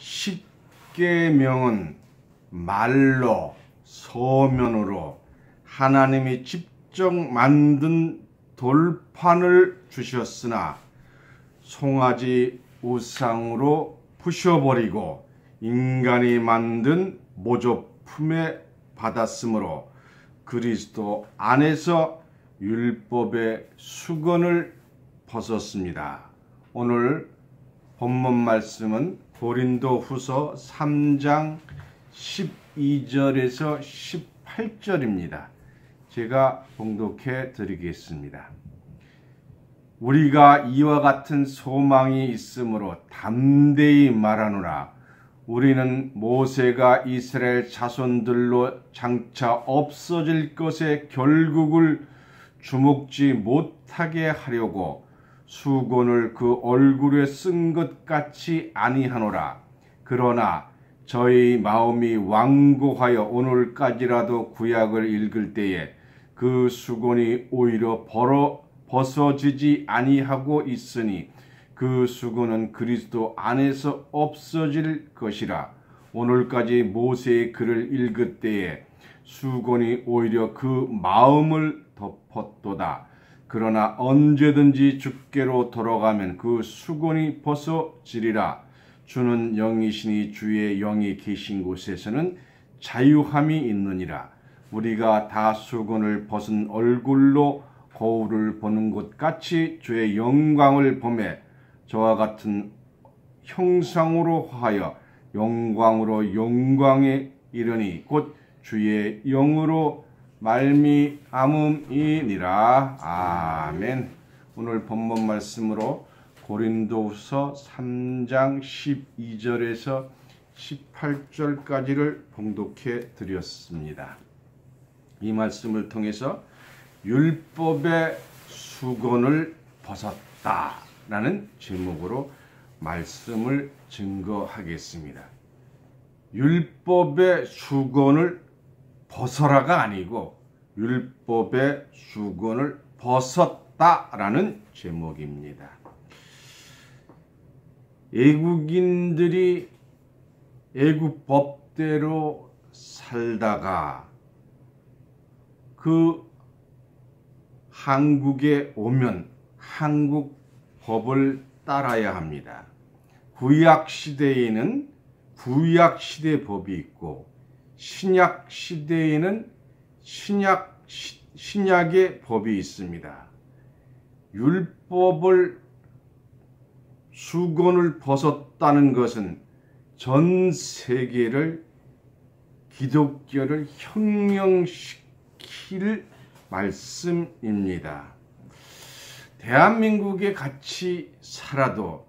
십계명은 말로 서면으로 하나님이 직접 만든 돌판을 주셨으나 송아지 우상으로 부셔버리고 인간이 만든 모조품에 받았으므로 그리스도 안에서 율법의 수건을 벗었습니다. 오늘 본문 말씀은 고린도후서 3장 12절에서 18절입니다. 제가 봉독해 드리겠습니다. 우리가 이와 같은 소망이 있으므로 담대히 말하노라. 우리는 모세가 이스라엘 자손들로 장차 없어질 것의 결국을 주목지 못하게 하려고 수건을 그 얼굴에 쓴 것 같이 아니하노라. 그러나 저희 마음이 완고하여 오늘까지라도 구약을 읽을 때에 그 수건이 오히려 벗어지지 아니하고 있으니 그 수건은 그리스도 안에서 없어질 것이라. 오늘까지 모세의 글을 읽을 때에 수건이 오히려 그 마음을 덮었도다. 그러나 언제든지 주께로 돌아가면 그 수건이 벗어지리라. 주는 영이시니 주의 영이 계신 곳에서는 자유함이 있느니라. 우리가 다 수건을 벗은 얼굴로 거울을 보는 것 같이 주의 영광을 보매 저와 같은 형상으로 하여 영광으로 영광에 이르니 곧 주의 영으로 말미암음이니라. 아멘. 오늘 본문 말씀으로 고린도후서 3장 12절에서 18절까지를 봉독해 드렸습니다. 이 말씀을 통해서 율법의 수건을 벗었다 라는 제목으로 말씀을 증거하겠습니다. 율법의 수건을 벗어라가 아니고 율법의 수건을 벗었다라는 제목입니다. 애국인들이 애국 법대로 살다가 그 한국에 오면 한국 법을 따라야 합니다. 구약 시대에는 구약 시대 법이 있고 신약 시대에는 신약의 법이 있습니다. 율법을 수건을 벗었다는 것은 전 세계를 기독교를 혁명시킬 말씀입니다. 대한민국에 같이 살아도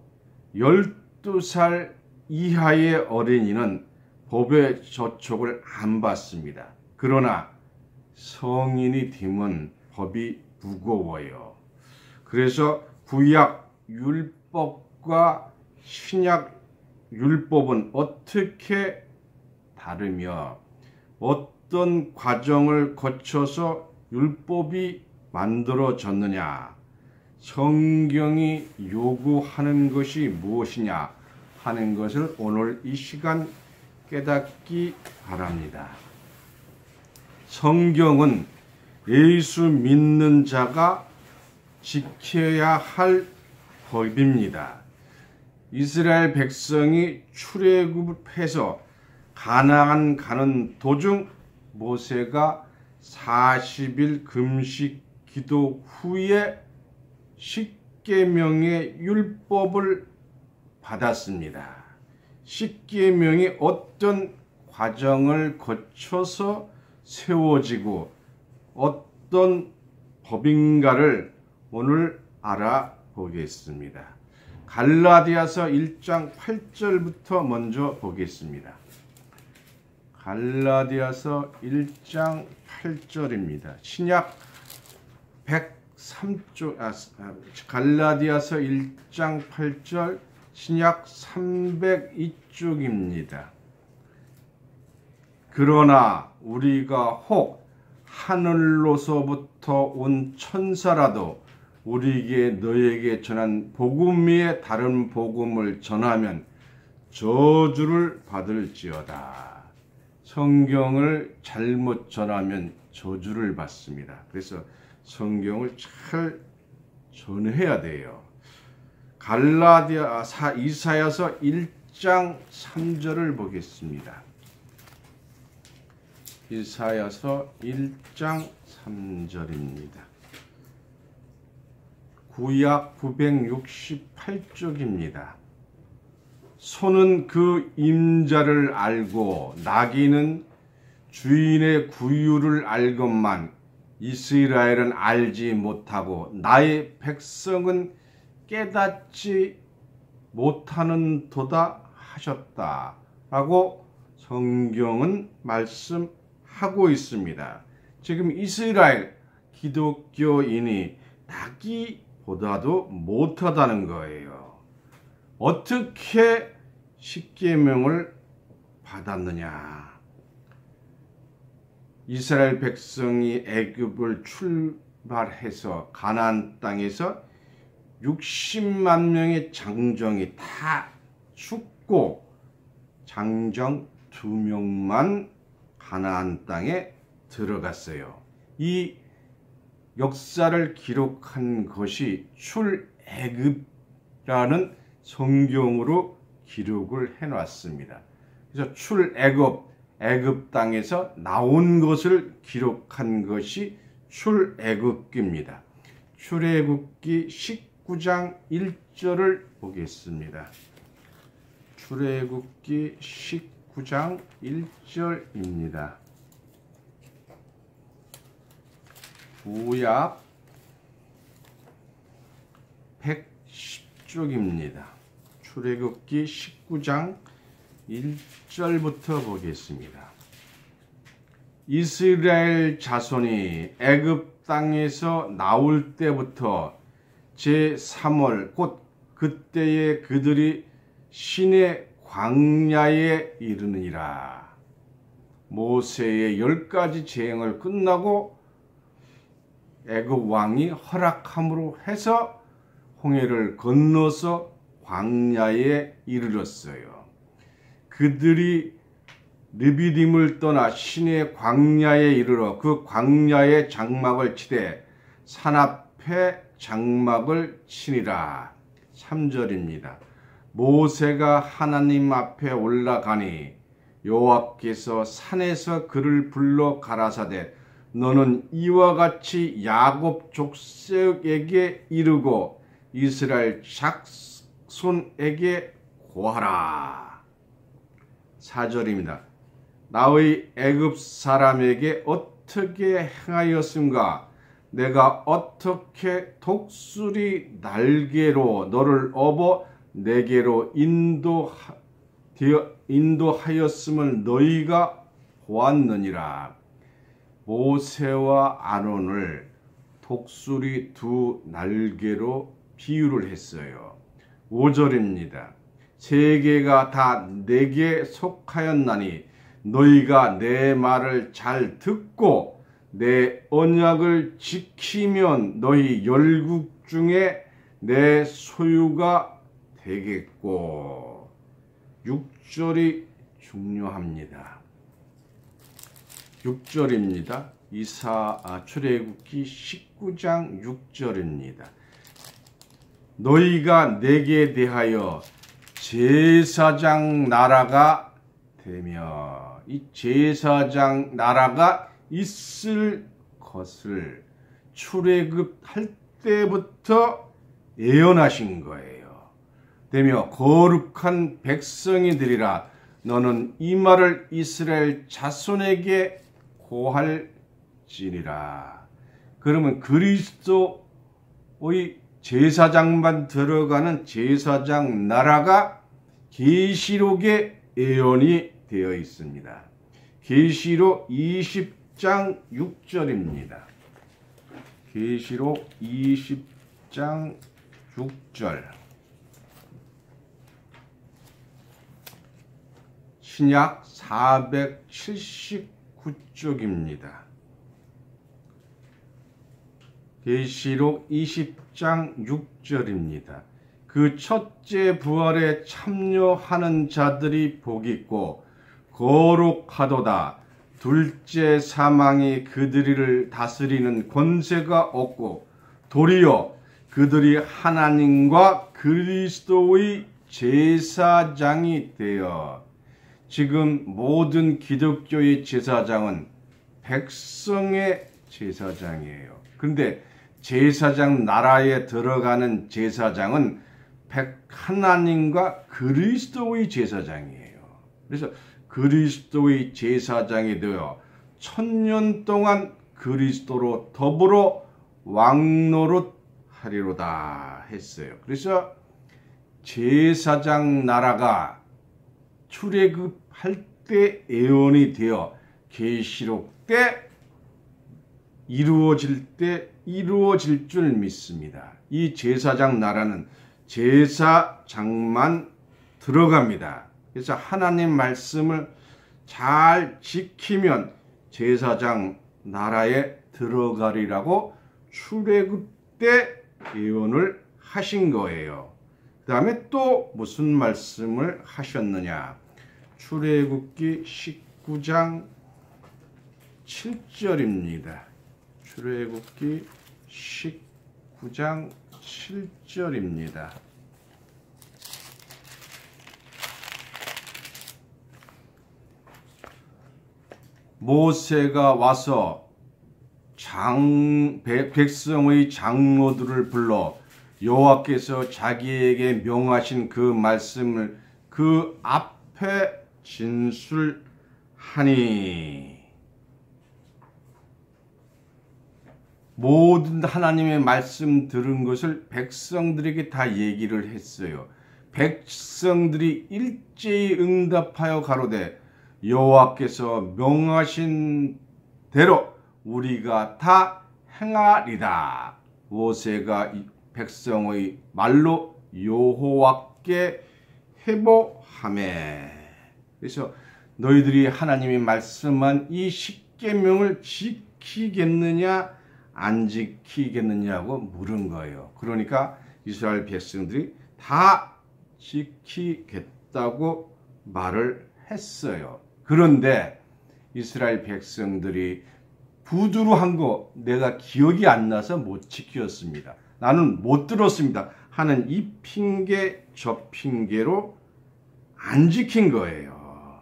12살 이하의 어린이는 법의 저촉을 안 받습니다. 그러나 성인이 되면 법이 무거워요. 그래서 구약 율법과 신약 율법은 어떻게 다르며 어떤 과정을 거쳐서 율법이 만들어졌느냐, 성경이 요구하는 것이 무엇이냐 하는 것을 오늘 이 시간 깨닫기 바랍니다. 성경은 예수 믿는 자가 지켜야 할 법입니다. 이스라엘 백성이 출애굽해서 가나안 가는 도중 모세가 40일 금식 기도 후에 십계명의 율법을 받았습니다. 십계명이 어떤 과정을 거쳐서 세워지고 어떤 법인가를 오늘 알아보겠습니다. 갈라디아서 1장 8절부터 먼저 보겠습니다. 갈라디아서 1장 8절입니다. 신약 103쪽, 갈라디아서 1장 8절 신약 302쪽입니다. 그러나 우리가 혹 하늘로서부터 온 천사라도 우리에게 너에게 전한 복음 위에 다른 복음을 전하면 저주를 받을지어다. 성경을 잘못 전하면 저주를 받습니다. 그래서 성경을 잘 전해야 돼요. 이사야서 1장 3절을 보겠습니다. 이사야서 1장 3절입니다. 구약 968쪽입니다. 소는 그 임자를 알고 나귀는 주인의 구유를 알건만 이스라엘은 알지 못하고 나의 백성은 깨닫지 못하는도다 하셨다 라고 성경은 말씀하고 있습니다. 지금 이스라엘 기독교인이 나귀보다도 못하다는 거예요. 어떻게 십계명을 받았느냐? 이스라엘 백성이 애굽을 출발해서 가나안 땅에서 60만 명의 장정이 다 죽고 장정 2명만 가나안 땅에 들어갔어요. 이 역사를 기록한 것이 출애굽이라는 성경으로 기록을 해놨습니다. 그래서 애굽 땅에서 나온 것을 기록한 것이 출애굽기입니다. 출애굽기 19장 1절을 보겠습니다. 출애굽기 19장 1절입니다. 구약 110쪽입니다. 출애굽기 19장 1절부터 보겠습니다. 이스라엘 자손이 애굽 땅에서 나올 때부터 제3월 곧 그때에 그들이 신의 광야에 이르느니라. 모세의 10가지 재앙을 끝나고 애굽 왕이 허락함으로 해서 홍해를 건너서 광야에 이르렀어요. 그들이 르비딤을 떠나 신의 광야에 이르러 그 광야에 장막을 치되 산 앞에 장막을 치니라. 3절입니다. 모세가 하나님 앞에 올라가니 여호와께서 산에서 그를 불러 가라사대 너는 이와 같이 야곱 족속에게 이르고 이스라엘 자손에게 고하라. 4절입니다. 나의 애굽 사람에게 어떻게 행하였음가? 내가 어떻게 독수리 날개로 너를 업어 내게로 인도하였음을 너희가 보았느니라. 모세와 아론을 독수리 2 날개로 비유를 했어요. 5절입니다. 세계가 다 내게 속하였나니 너희가 내 말을 잘 듣고 내 언약을 지키면 너희 열국 중에 내 소유가 되겠고. 6절이 중요합니다. 6절입니다. 출애굽기 19장 6절입니다. 너희가 내게 대하여 제사장 나라가 되며 이 제사장 나라가 있을 것을 출애굽할 때부터 예언하신 거예요. 되며 거룩한 백성이 되리라. 너는 이 말을 이스라엘 자손에게 고할지니라. 그러면 그리스도의 제사장만 들어가는 제사장 나라가 계시록에 예언이 되어 있습니다. 계시록 20장 6절입니다. 계시록 20장 6절. 신약 479쪽입니다. 계시록 20장 6절입니다. 그 첫째 부활에 참여하는 자들이 복있고 거룩하도다. 둘째 사망이 그들을 다스리는 권세가 없고 도리어 그들이 하나님과 그리스도의 제사장이 되어. 지금 모든 기독교의 제사장은 백성의 제사장이에요. 그런데 제사장 나라에 들어가는 제사장은 하나님과 그리스도의 제사장이에요. 그래서 그리스도의 제사장이 되어 1000년 동안 그리스도로 더불어 왕노릇 하리로다 했어요. 그래서 제사장 나라가 출애굽할 때 예언이 되어 계시록 때 이루어질 줄 믿습니다. 이 제사장 나라는 제사장만 들어갑니다. 그래서 하나님 말씀을 잘 지키면 제사장 나라에 들어가리라고 출애굽 때 예언을 하신 거예요. 그 다음에 또 무슨 말씀을 하셨느냐. 출애굽기 19장 7절입니다. 출애굽기 19장 7절입니다. 모세가 와서 백성의 장로들을 불러 여호와께서 자기에게 명하신 그 말씀을 그 앞에 진술하니. 모든 하나님의 말씀 들은 것을 백성들에게 다 얘기를 했어요. 백성들이 일제히 응답하여 가로되 여호와께서 명하신 대로 우리가 다 행하리다. 모세가 백성의 말로 여호와께 회복하매. 그래서 너희들이 하나님이 말씀한 이 십계명을 지키겠느냐 안 지키겠느냐고 물은 거예요. 그러니까 이스라엘 백성들이 다 지키겠다고 말을 했어요. 그런데 이스라엘 백성들이 부두루한 거 내가 기억이 안 나서 못 지켰습니다. 나는 못 들었습니다 하는 이 핑계 저 핑계로 안 지킨 거예요.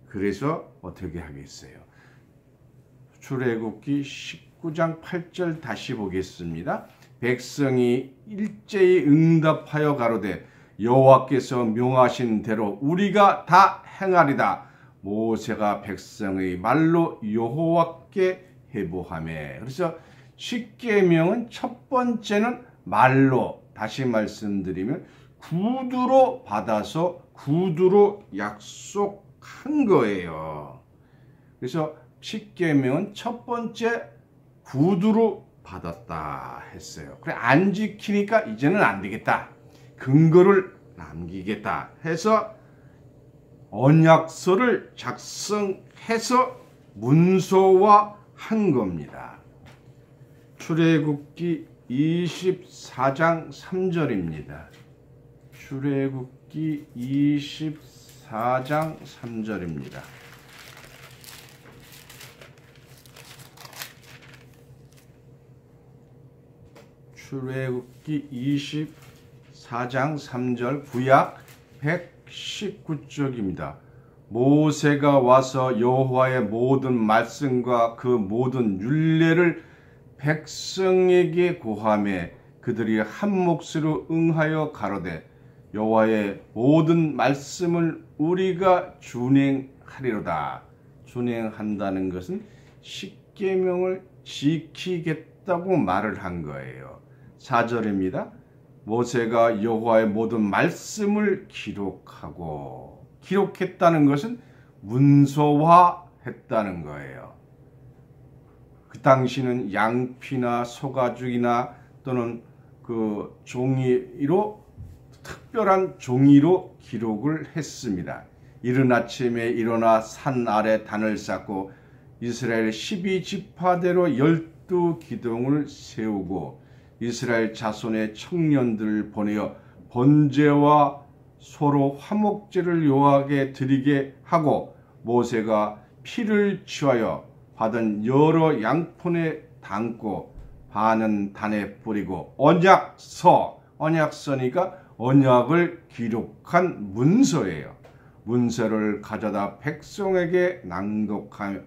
그래서 어떻게 하겠어요? 출애굽기 19장 8절 다시 보겠습니다. 백성이 일제히 응답하여 가로되 여호와께서 명하신 대로 우리가 다 행하리다. 모세가 백성의 말로 여호와께 회복하매. 그래서 십계명은 첫 번째는 말로, 다시 말씀드리면 구두로 받아서 구두로 약속한 거예요. 그래서 십계명은 첫 번째 구두로 받았다 했어요. 그래 안 지키니까 이제는 안 되겠다. 근거를 남기겠다 해서 언약서를 작성해서 문서화한 겁니다. 출애굽기 24장 3절입니다. 출애굽기 24장 3절입니다. 출애굽기 24장 3절 구약 119쪽입니다. 모세가 와서 여호와의 모든 말씀과 그 모든 율례를 백성에게 고하며 그들이 한 몫으로 응하여 가로되 여호와의 모든 말씀을 우리가 준행하리로다. 준행한다는 것은 십계명을 지키겠다고 말을 한 거예요. 4절입니다. 모세가 여호와의 모든 말씀을 기록했다는 것은 문서화했다는 거예요. 그 당시는 양피나 소가죽이나 또는 그 종이로 특별한 종이로 기록을 했습니다. 이른 아침에 일어나 산 아래 단을 쌓고 이스라엘 12지파대로 12기둥을 세우고 이스라엘 자손의 청년들을 보내어 번제와 소로 화목제를 여호와께 드리게 하고 모세가 피를 취하여 받은 여러 양푼에 담고 반은 단에 뿌리고 언약서니까 언약을 기록한 문서예요. 문서를 가져다 백성에게 낭독하여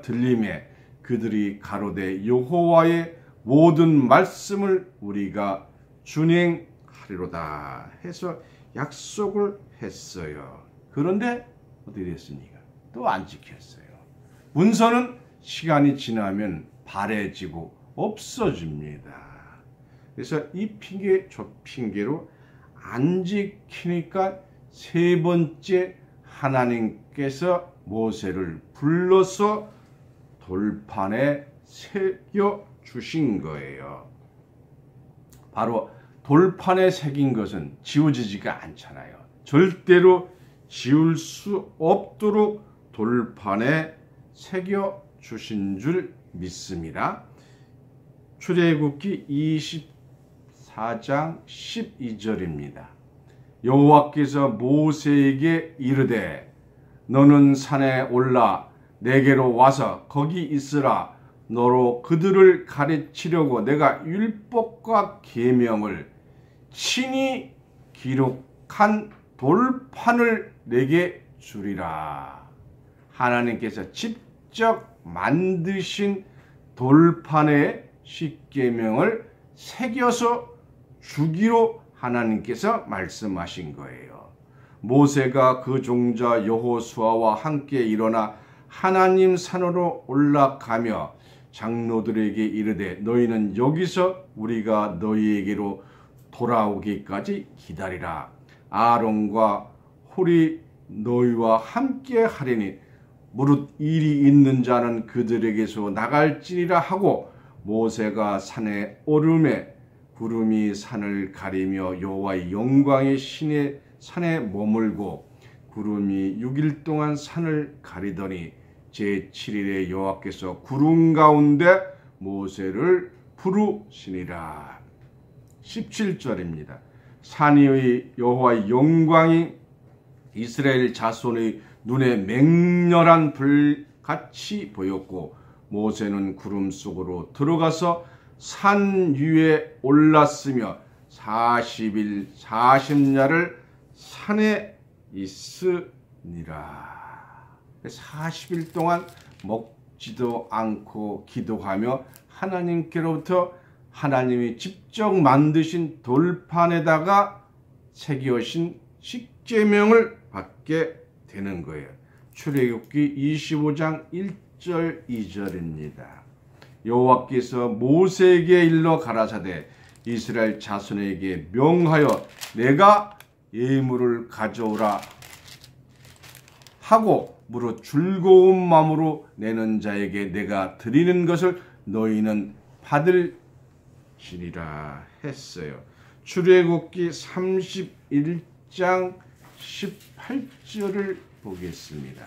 들림에 그들이 가로되 여호와의 모든 말씀을 우리가 준행하리로다 해서 약속을 했어요. 그런데 어떻게 됐습니까? 또 안 지켰어요. 문서는 시간이 지나면 바래지고 없어집니다. 그래서 이 핑계 저 핑계로 안 지키니까 세 번째 하나님께서 모세를 불러서 돌판에 새겨 주신 거예요. 바로 돌판에 새긴 것은 지워지지가 않잖아요. 절대로 지울 수 없도록 돌판에 새겨 주신 줄 믿습니다. 출애굽기 24장 12절입니다. 여호와께서 모세에게 이르되 너는 산에 올라 내게로 와서 거기 있으라. 너로 그들을 가르치려고 내가 율법과 계명을 친히 기록한 돌판을 내게 주리라. 하나님께서 직접 만드신 돌판에 십계명을 새겨서 주기로 하나님께서 말씀하신 거예요. 모세가 그 종자 여호수아와 함께 일어나 하나님 산으로 올라가며 장로들에게 이르되 너희는 여기서 우리가 너희에게로 돌아오기까지 기다리라. 아론과 홀이 너희와 함께 하리니 무릇 일이 있는 자는 그들에게서 나갈지니라 하고 모세가 산에 오르매 구름이 산을 가리며 여호와의 영광이 신의 산에 머물고 구름이 6일 동안 산을 가리더니 제7일에 여호와께서 구름 가운데 모세를 부르시니라. 17절입니다. 산위의 여호와의 영광이 이스라엘 자손의 눈에 맹렬한 불같이 보였고 모세는 구름 속으로 들어가서 산 위에 올랐으며 40일 40야를 산에 있으니라. 40일 동안 먹지도 않고 기도하며 하나님께로부터 하나님이 직접 만드신 돌판에다가 새겨신 십계명을 받게 되는 거예요. 출애굽기 25장 1절 2절입니다. 여호와께서 모세에게 일러 가라사대 이스라엘 자손에게 명하여 내가 예물을 가져오라 하고 무릇 즐거운 마음으로 내는 자에게 내가 드리는 것을 너희는 받을지니라 했어요. 출애굽기 31장 18절을 보겠습니다.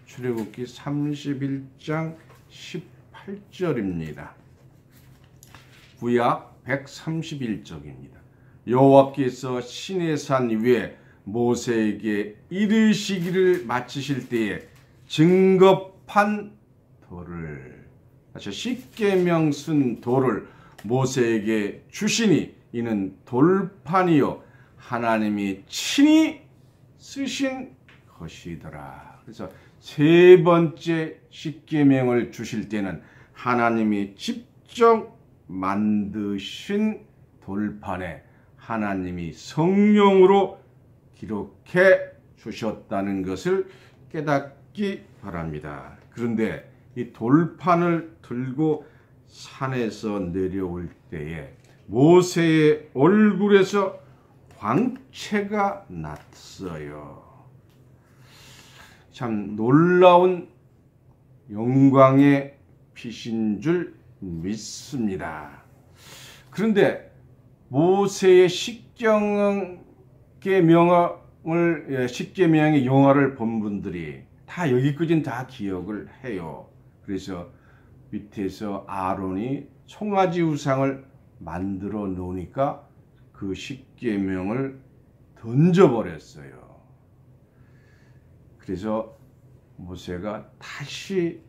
출애굽기 31장 18절입니다. 구약 131쪽입니다. 여호와께서 시내산 위에 모세에게 이르시기를 마치실 때에 증거판 돌을 십계명 쓴 돌을 모세에게 주시니 이는 돌판이요 하나님이 친히 쓰신 것이더라. 그래서 세 번째 십계명을 주실 때는 하나님이 직접 만드신 돌판에 하나님이 성령으로 기록해 주셨다는 것을 깨닫기 바랍니다. 그런데 이 돌판을 들고 산에서 내려올 때에 모세의 얼굴에서 광채가 났어요. 참 놀라운 영광의 빛인 줄 믿습니다. 그런데 모세의 십계명의 영화를 본 분들이 다 여기까지는 다 기억을 해요. 그래서 밑에서 아론이 송아지 우상을 만들어 놓으니까 그 십계명을 던져버렸어요. 그래서 모세가 다시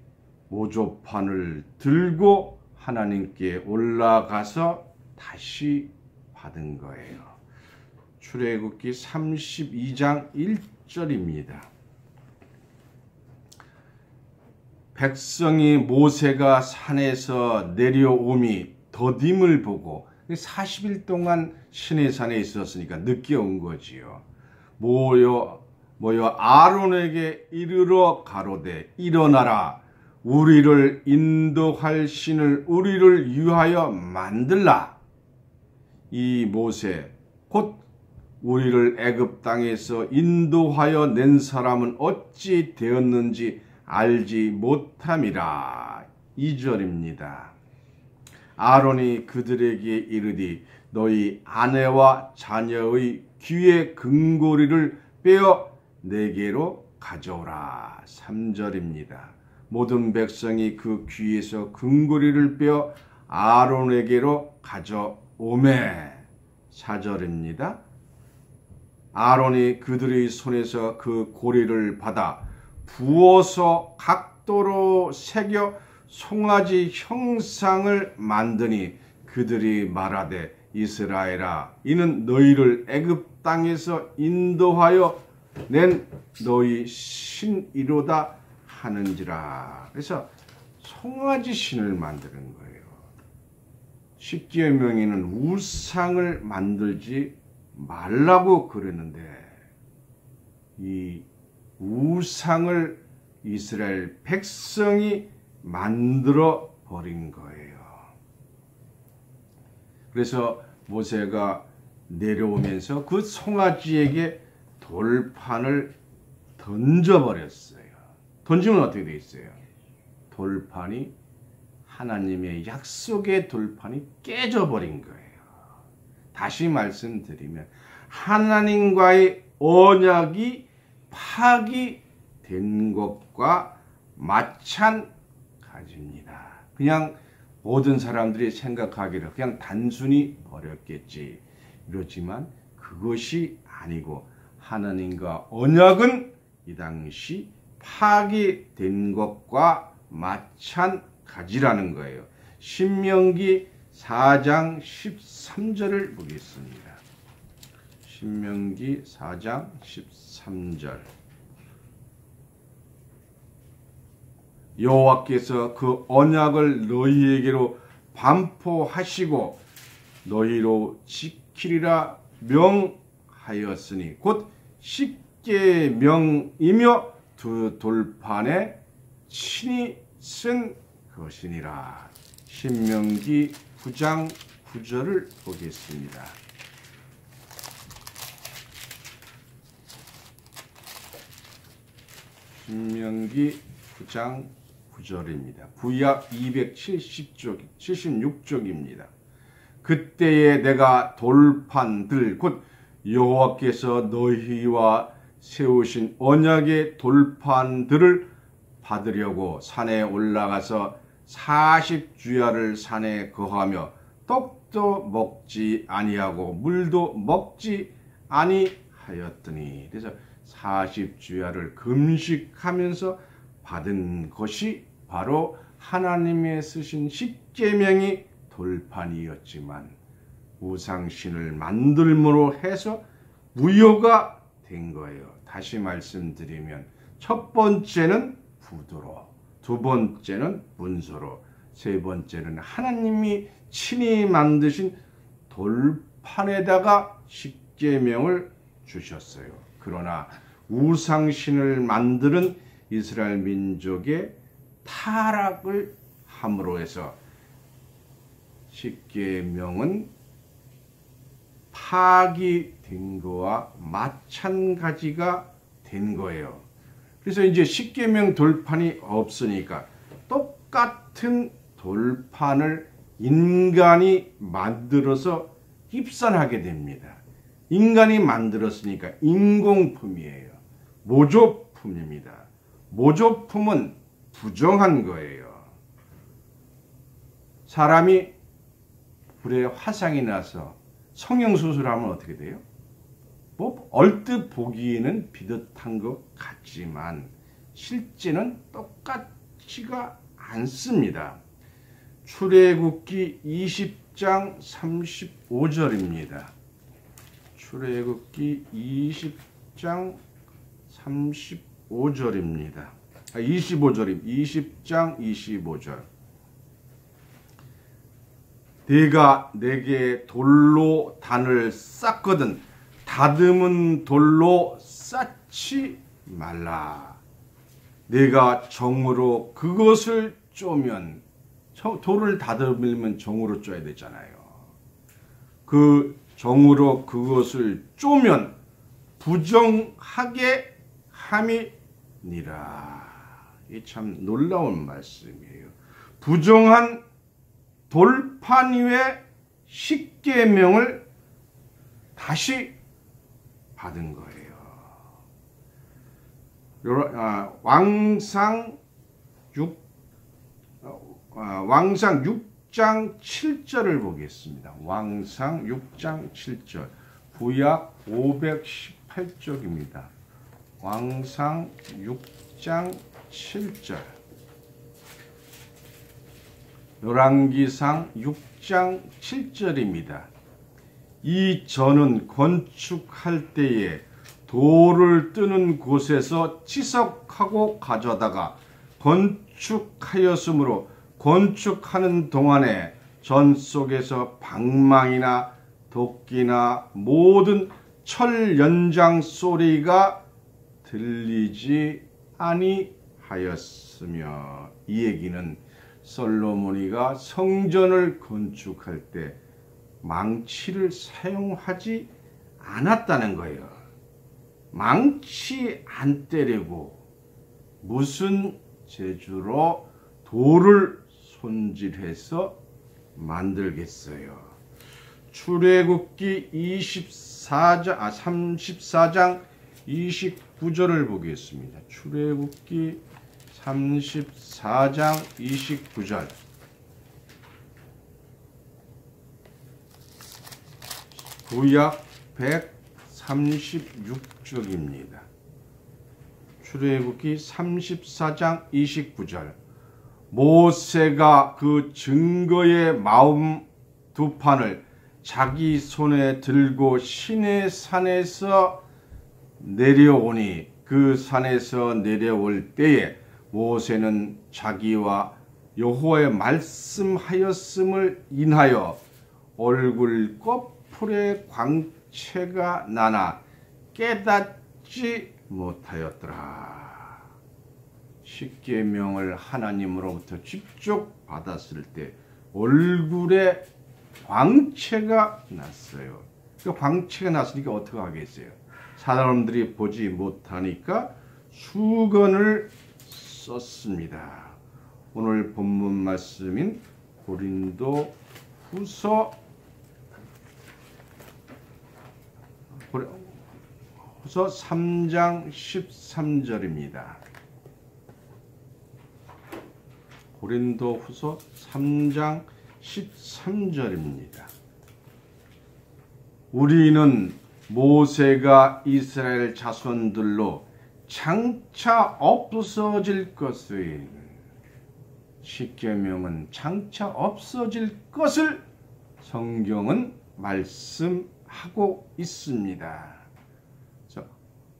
모조판을 들고 하나님께 올라가서 다시 받은 거예요. 출애굽기 32장 1절입니다. 백성이 모세가 산에서 내려오미 더딤을 보고 40일 동안 시내산에 있었으니까 늦게 온 거지요. 모여 아론에게 이르러 가로되 일어나라 우리를 인도할 신을 우리를 위하여 만들라. 이 모세 곧 우리를 애굽 땅에서 인도하여 낸 사람은 어찌 되었는지 알지 못함이라. 2절입니다. 아론이 그들에게 이르디 너희 아내와 자녀의 귀의 금고리를 빼어 내게로 가져오라. 3절입니다. 모든 백성이 그 귀에서 금고리를 빼어 아론에게로 가져오매. 4절입니다. 아론이 그들의 손에서 그 고리를 받아 부어서 각도로 새겨 송아지 형상을 만드니 그들이 말하되 이스라엘아 이는 너희를 애굽 땅에서 인도하여 낸 너희 신이로다 하는지라. 그래서 송아지 신을 만드는 거예요. 십계명에는 우상을 만들지 말라고 그랬는데 이 우상을 이스라엘 백성이 만들어 버린 거예요. 그래서 모세가 내려오면서 그 송아지에게 돌판을 던져버렸어요. 던지면 어떻게 되어 있어요? 돌판이 하나님의 약속의 돌판이 깨져버린 거예요. 다시 말씀드리면 하나님과의 언약이 파기된 것과 마찬가지입니다. 그냥 모든 사람들이 생각하기를 그냥 단순히 버렸겠지 이러지만 그것이 아니고 하나님과 언약은 이 당시 파기된 것과 마찬가지라는 거예요. 신명기 4장 13절을 보겠습니다. 신명기 4장 13절. 여호와께서 그 언약을 너희에게로 반포하시고 너희로 지키리라 명하였으니 곧 십계명이며 두 돌판에 친히 쓴 것이니라. 신명기 9장 9절을 보겠습니다. 신명기 9장 9절입니다. 구약 276쪽입니다. 그때에 내가 돌판들 곧 여호와께서 너희와 세우신 언약의 돌판들을 받으려고 산에 올라가서 40주야를 산에 거하며 떡도 먹지 아니하고 물도 먹지 아니하였더니 그래서 40주야를 금식하면서 받은 것이 바로 하나님의 쓰신 십계명이 돌판이었지만 우상신을 만들므로 해서 무효가 된 거예요. 다시 말씀드리면 첫 번째는 부도로, 두 번째는 문서로, 세 번째는 하나님이 친히 만드신 돌판에다가 십계명을 주셨어요. 그러나 우상신을 만드는 이스라엘 민족의 타락을 함으로 해서 십계명은 파기된 거와 마찬가지가 된 거예요. 그래서 이제 십계명 돌판이 없으니까 똑같은 돌판을 인간이 만들어서 입산하게 됩니다. 인간이 만들었으니까 인공품이에요. 모조품입니다. 모조품은 부정한 거예요. 사람이 불에 화상이 나서 성형수술하면 어떻게 돼요? 뭐 얼뜻 보기에는 비슷한 것 같지만 실제는 똑같지가 않습니다. 출애굽기 20장 35절입니다. 출애굽기 20장 35절입니다. 20장 25절. 네가 내게 돌로 단을 쌓거든 다듬은 돌로 쌓지 말라. 네가 정으로 그것을 쪼면, 돌을 다듬으면 정으로 쪼야 되잖아요. 그 정으로 그것을 쪼면 부정하게 함이니라. 이 참 놀라운 말씀이에요. 부정한 돌판 위에 십계명을 다시 받은 거예요. 왕상 6장 7절을 보겠습니다. 왕상 6장 7절. 구약 518쪽입니다. 왕상 6장 7절. 열왕기상 6장 7절입니다. 이 전은 건축할 때에 돌을 뜨는 곳에서 치석하고 가져다가 건축하였으므로 건축하는 동안에 전 속에서 방망이나 도끼나 모든 철 연장 소리가 들리지 아니하였으며, 이 얘기는 솔로몬이가 성전을 건축할 때 망치를 사용하지 않았다는 거예요. 망치 안 때리고 무슨 재주로 돌을 손질해서 만들겠어요. 출애굽기 34장 29절을 보겠습니다. 출애굽기 34장 29절. 구약 136쪽입니다. 출애굽기 34장 29절. 모세가 그 증거의 마음 두 판을 자기 손에 들고 시내산에서 내려오니, 그 산에서 내려올 때에 모세는 자기와 여호와의 말씀하였음을 인하여 얼굴 꺼풀의 광채가 나나 깨닫지 못하였더라. 십계명을 하나님으로부터 직접 받았을 때 얼굴에 광채가 났어요. 그 광채가 났으니까 어떻게 하겠어요? 사람들이 보지 못하니까 수건을 썼습니다. 오늘 본문 말씀인 고린도 후서 3장 13절입니다. 고린도 후서 3장 13절입니다. 우리는 모세가 이스라엘 자손들로 장차 없어질 것을, 십계명은 장차 없어질 것을 성경은 말씀하고 있습니다.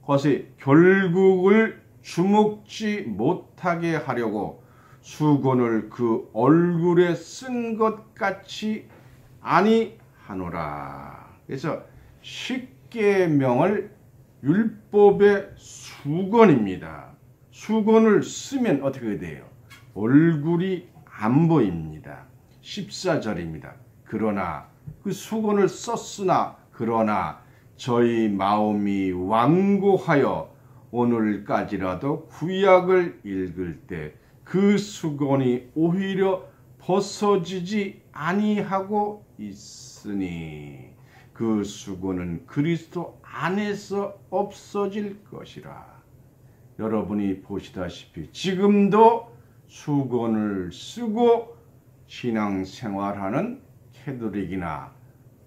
그것이 결국을 주목지 못하게 하려고 수건을 그 얼굴에 쓴 것 같이 아니하노라. 그래서 십계명을 율법의 수건입니다. 수건을 쓰면 어떻게 돼요? 얼굴이 안 보입니다. 14절입니다. 그러나 그 수건을 썼으나 그러나 저희 마음이 완고하여 오늘까지라도 구약을 읽을 때 그 수건이 오히려 벗어지지 아니하고 있으니 그 수건은 그리스도 안에서 없어질 것이라. 여러분이 보시다시피 지금도 수건을 쓰고 신앙생활하는 캐톨릭이나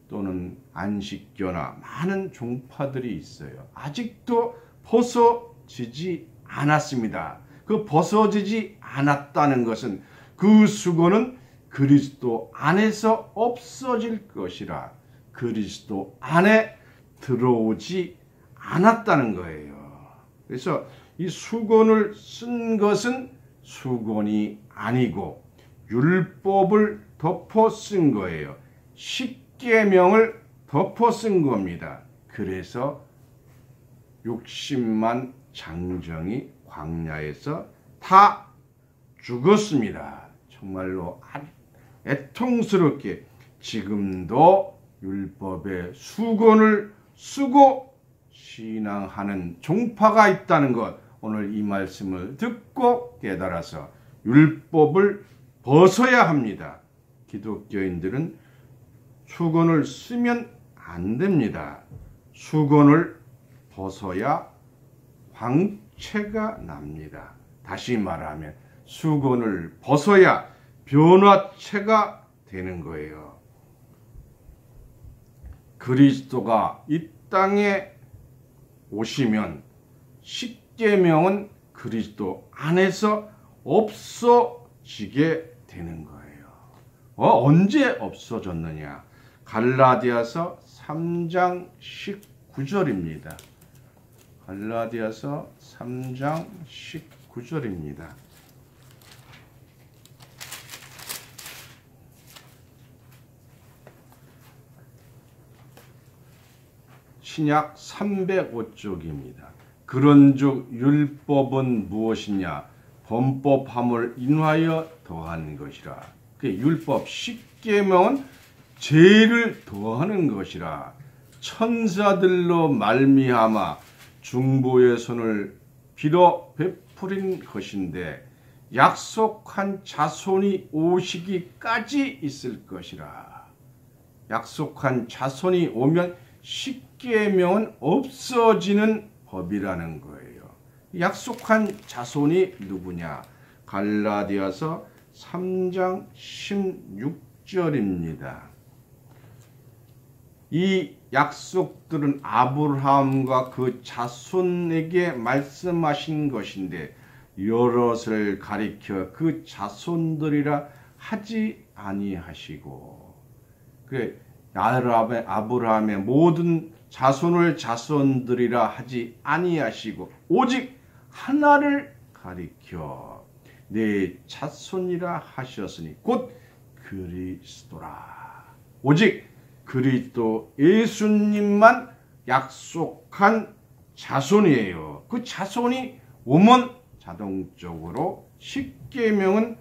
또는 안식교나 많은 종파들이 있어요. 아직도 벗어지지 않았습니다. 그 벗어지지 않았다는 것은 그 수고는 그리스도 안에서 없어질 것이라 그리스도 안에 들어오지 않았다는 거예요. 그래서 이 수건을 쓴 것은 수건이 아니고 율법을 덮어 쓴 거예요. 십계명을 덮어 쓴 겁니다. 그래서 60만 장정이 광야에서 다 죽었습니다. 정말로 애통스럽게 지금도 율법의 수건을 쓰고 신앙하는 종파가 있다는 것, 오늘 이 말씀을 듣고 깨달아서 율법을 벗어야 합니다. 기독교인들은 수건을 쓰면 안 됩니다. 수건을 벗어야 광채가 납니다. 다시 말하면 수건을 벗어야 변화체가 되는 거예요. 그리스도가 이 땅에 오시면 십계명은 그리스도 안에서 없어지게 되는 거예요. 언제 없어졌느냐? 갈라디아서 3장 19절입니다. 갈라디아서 3장 19절입니다. 신약 305쪽입니다. 그런즉 율법은 무엇이냐? 범법함을 인하여 더한 것이라. 그 율법 십계명은 죄를 더하는 것이라. 천사들로 말미암아 중보의 손을 빌어 베풀인 것인데 약속한 자손이 오시기까지 있을 것이라. 약속한 자손이 오면 십계명은 없어지는 법이라는 거예요. 약속한 자손이 누구냐? 갈라디아서 3장 16절입니다. 이 약속들은 아브라함과 그 자손에게 말씀하신 것인데 여럿을 가리켜 그 자손들이라 하지 아니하시고, 그래 아브라함의 모든 자손을 자손들이라 하지 아니하시고 오직 하나를 가리켜 내 자손이라 하셨으니 곧 그리스도라. 오직 그리스도 예수님만 약속한 자손이에요. 그 자손이 오면 자동적으로 십계명은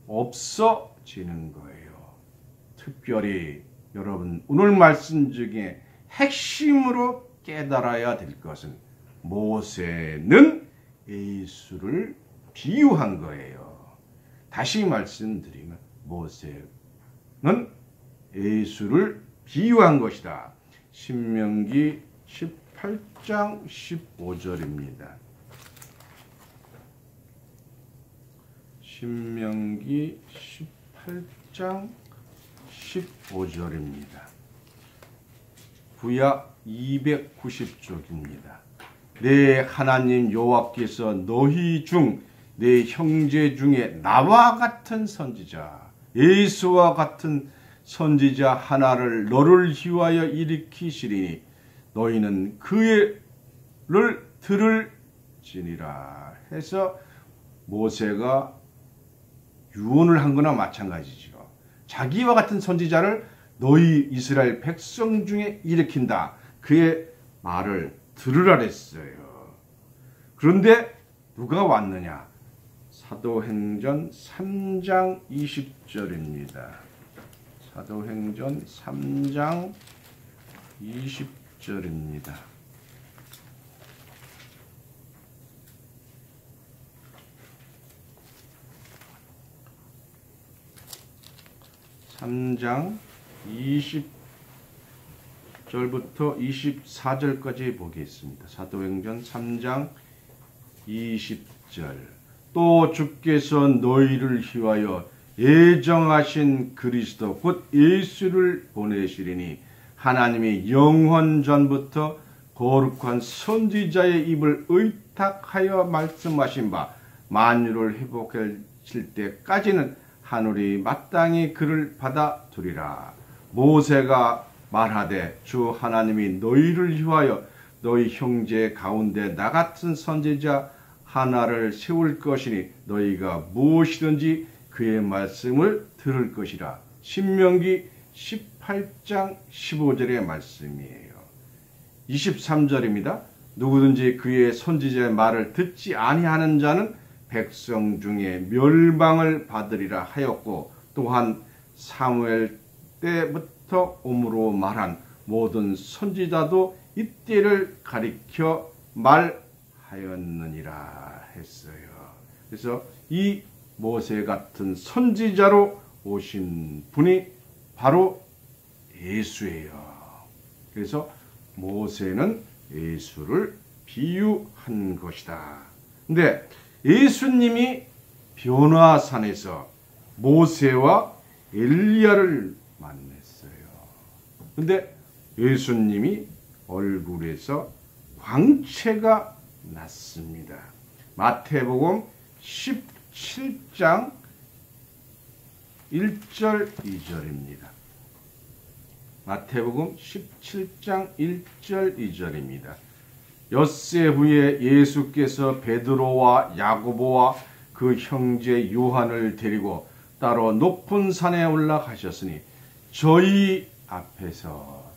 없어지는 거예요. 특별히 여러분 오늘 말씀 중에 핵심으로 깨달아야 될 것은 모세는 예수를 비유한 거예요. 다시 말씀드리면 모세는 예수를 비유한 것이다. 신명기 18장 15절입니다. 신명기 18장 15절입니다. 구약 290쪽입니다. 내 하나님 여호와께서 너희 중 내 형제 중에 나와 같은 선지자, 예수와 같은 선지자 하나를 너를 위하여 일으키시리니 너희는 그를 들을지니라. 해서 모세가 유언을 한 거나 마찬가지죠. 자기와 같은 선지자를 너희 이스라엘 백성 중에 일으킨다. 그의 말을 들으라 했어요. 그런데 누가 왔느냐? 사도행전 3장 20절입니다. 사도행전 3장 20절입니다. (3장) 20절부터 24절까지 보겠습니다. 사도행전 3장 20절. 또 주께서 너희를 위하여 예정하신 그리스도 곧 예수를 보내시리니 하나님이 영원 전부터 거룩한 선지자의 입을 의탁하여 말씀하신 바 만유를 회복하실 때까지는 하늘이 마땅히 그를 받아두리라. 모세가 말하되 주 하나님이 너희를 위하여 너희 형제 가운데 나 같은 선지자 하나를 세울 것이니 너희가 무엇이든지 그의 말씀을 들을 것이라. 신명기 18장 15절의 말씀이에요. 23절입니다. 누구든지 그의 선지자의 말을 듣지 아니하는 자는 백성 중에 멸망을 받으리라 하였고, 또한 사무엘 때부터 오므로 말한 모든 선지자도 이때를 가리켜 말하였느니라 했어요. 그래서 이 모세 같은 선지자로 오신 분이 바로 예수예요. 그래서 모세는 예수를 비유한 것이다. 근데 예수님이 변화산에서 모세와 엘리야를 만났어요. 근데 예수님이 얼굴에서 광채가 났습니다. 마태복음 17장 1절 2절입니다. 마태복음 17장 1절 2절입니다. 엿새 후에 예수께서 베드로와 야고보와 그 형제 요한을 데리고 따로 높은 산에 올라가셨으니 저희 앞에서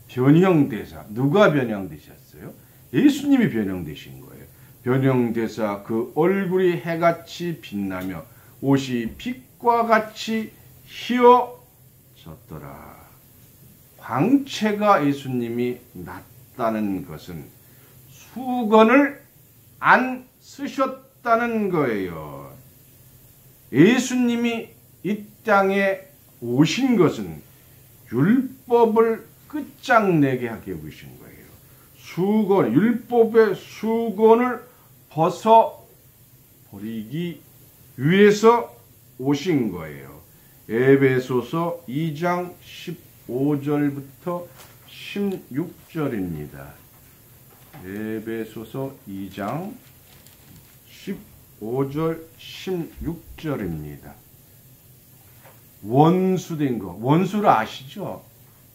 변형되사, 누가 변형되셨어요? 예수님이 변형되신 거예요. 변형되사 그 얼굴이 해같이 빛나며 옷이 빛과 같이 휘어졌더라. 광채가 예수님이 났다는 것은 수건을 안 쓰셨다는 거예요. 예수님이 이 땅에 오신 것은 율법을 끝장내게 하게 오신 거예요. 수건, 율법의 수건을 벗어버리기 위해서 오신 거예요. 에베소서 2장 15절부터 16절입니다. 에베소서 2장 15절 16절입니다. 원수된 것, 원수를 아시죠?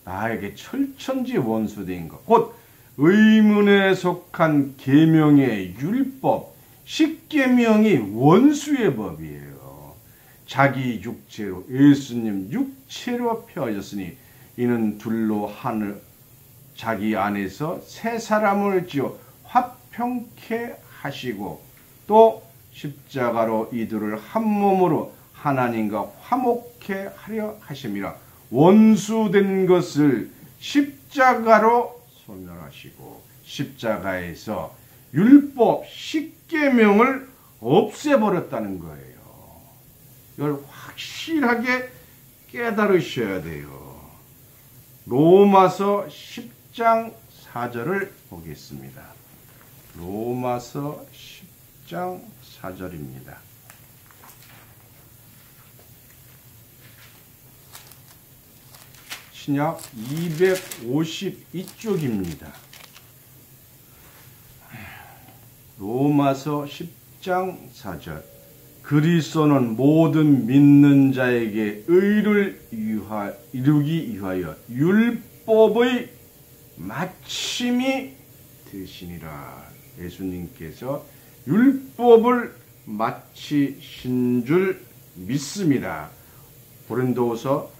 나에게 철천지 원수된 것, 곧 의문에 속한 계명의 율법, 십계명이 원수의 법이에요. 자기 육체로, 예수님 육체로 펴졌으니 이는 둘로 하늘 자기 안에서 새 사람을 지어 화평케 하시고 또 십자가로 이들을 한 몸으로 하나님과 화목케 하려 하심이라. 원수된 것을 십자가로 소멸하시고 십자가에서 율법 십계명을 없애버렸다는 거예요. 이걸 확실하게 깨달으셔야 돼요. 로마서 10장 4절을 보겠습니다. 로마서 10장 4절입니다. 신약 252쪽입니다. 로마서 10장 4절. 그리스도는 모든 믿는 자에게 의를 이루기 위하여 율법의 마침이 되시니라. 예수님께서 율법을 마치신 줄 믿습니다. 고린도후서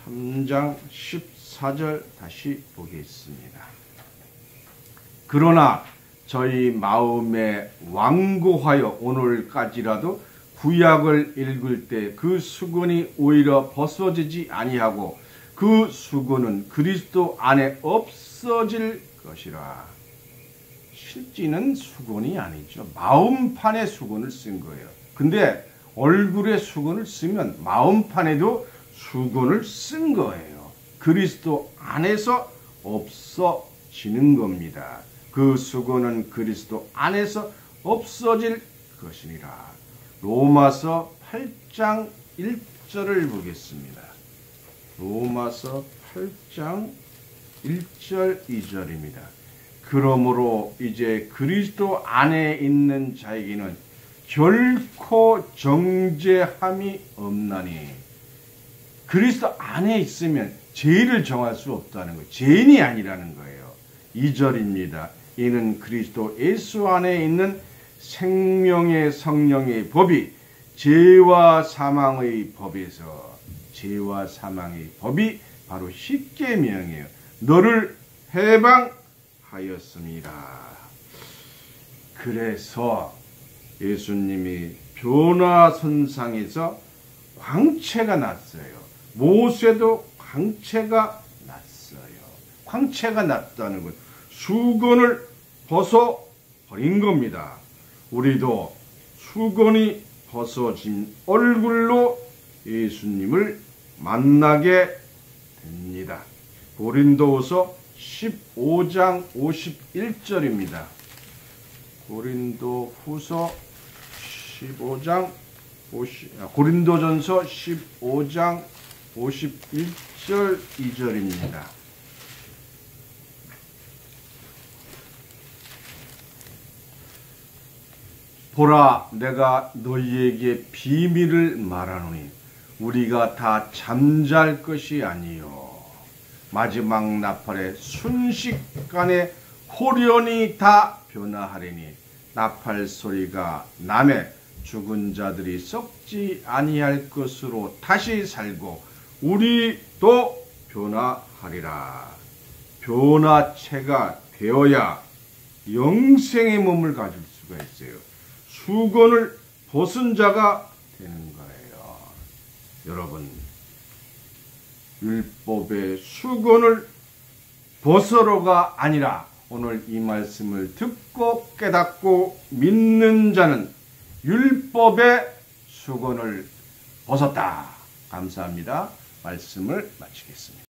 3장 14절 다시 보겠습니다. 그러나 저희 마음에 완고하여 오늘까지라도 구약을 읽을 때 그 수건이 오히려 벗어지지 아니하고 그 수건은 그리스도 안에 없어질 것이라. 실제는 수건이 아니죠. 마음판에 수건을 쓴 거예요. 근데 얼굴에 수건을 쓰면 마음판에도 수건을 쓴 거예요. 그리스도 안에서 없어지는 겁니다. 그 수건은 그리스도 안에서 없어질 것이니라. 로마서 8장 1절을 보겠습니다. 로마서 8장 1절 2절입니다. 그러므로 이제 그리스도 안에 있는 자에게는 결코 정죄함이 없나니. 그리스도 안에 있으면 죄를 정할 수 없다는 거예요. 죄인이 아니라는 거예요. 2절입니다. 이는 그리스도 예수 안에 있는 생명의 성령의 법이 죄와 사망의 법에서, 죄와 사망의 법이 바로 십계명이에요. 너를 해방하였습니다. 그래서 예수님이 변화선상에서 광채가 났어요. 모세도 광채가 났어요. 광채가 났다는 것, 수건을 벗어버린 겁니다. 우리도 수건이 벗어진 얼굴로 예수님을 만나게 됩니다. 고린도후서 15장 51절입니다. 고린도전서 15장 51절 2절입니다. 보라, 내가 너희에게 비밀을 말하노니 우리가 다 잠잘 것이 아니요 마지막 나팔의 순식간에 호련히 다 변화하리니 나팔 소리가 나매 죽은 자들이 썩지 아니할 것으로 다시 살고 우리도 변화하리라. 변화체가 되어야 영생의 몸을 가질 수가 있어요. 수건을 벗은 자가 되는 거예요. 여러분, 율법의 수건을 벗으러가 아니라 오늘 이 말씀을 듣고 깨닫고 믿는 자는 율법의 수건을 벗었다. 감사합니다. 말씀을 마치겠습니다.